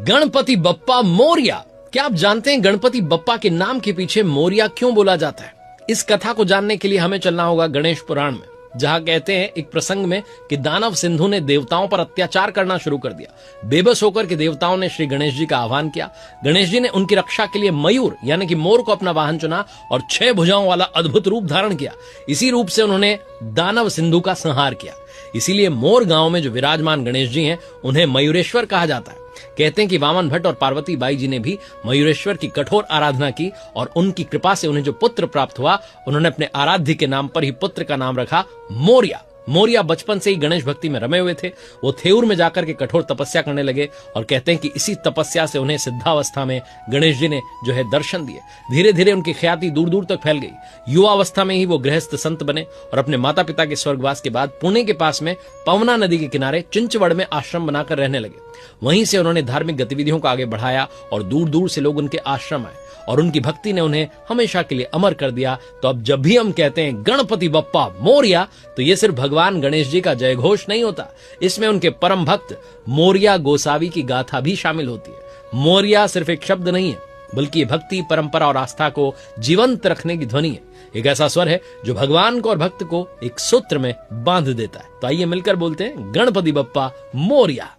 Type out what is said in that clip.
गणपति बप्पा मोरया। क्या आप जानते हैं गणपति बप्पा के नाम के पीछे मोरया क्यों बोला जाता है? इस कथा को जानने के लिए हमें चलना होगा गणेश पुराण में, जहां कहते हैं एक प्रसंग में कि दानव सिंधु ने देवताओं पर अत्याचार करना शुरू कर दिया। बेबस होकर के देवताओं ने श्री गणेश जी का आह्वान किया। गणेश जी ने उनकी रक्षा के लिए मयूर यानी कि मोर को अपना वाहन चुना और 6 भुजाओं वाला अद्भुत रूप धारण किया। इसी रूप से उन्होंने दानव सिंधु का संहार किया। इसीलिए मोर गांव में जो विराजमान गणेश जी हैं उन्हें मयूरेश्वर कहा जाता है। कहते हैं कि वामन भट्ट और पार्वती बाई जी ने भी मयूरेश्वर की कठोर आराधना की और उनकी कृपा से उन्हें जो पुत्र प्राप्त हुआ, उन्होंने अपने आराध्य के नाम पर ही पुत्र का नाम रखा मोरया। मोरया बचपन से ही गणेश भक्ति में रमे हुए थे। वो थेऊर में जाकर के कठोर तपस्या करने लगे और कहते हैं कि इसी तपस्या से उन्हें सिद्धावस्था में गणेश जी ने जो है दर्शन दिए। धीरे धीरे उनकी ख्याति दूर दूर तक फैल गई। युवावस्था में ही वो गृहस्थ संत बने और अपने माता पिता के स्वर्गवास के बाद पुणे के पास में पवना नदी के किनारे चिंचवड़ में आश्रम बनाकर रहने लगे। वहीं से उन्होंने धार्मिक गतिविधियों को आगे बढ़ाया और दूर दूर से लोग उनके आश्रम आए और उनकी भक्ति ने उन्हें हमेशा के लिए अमर कर दिया। तो अब जब भी हम कहते हैं गणपति बप्पा मोरया, तो ये सिर्फ भगवान गणेश जी का जय घोष नहीं होता, इसमें उनके परम भक्त मोरया गोसावी की गाथा भी शामिल होती है। मोरया सिर्फ एक शब्द नहीं है, बल्कि ये भक्ति, परंपरा और आस्था को जीवंत रखने की ध्वनि है। एक ऐसा स्वर है जो भगवान को और भक्त को एक सूत्र में बांध देता है। तो आइए मिलकर बोलते हैं गणपति बप्पा मोरया।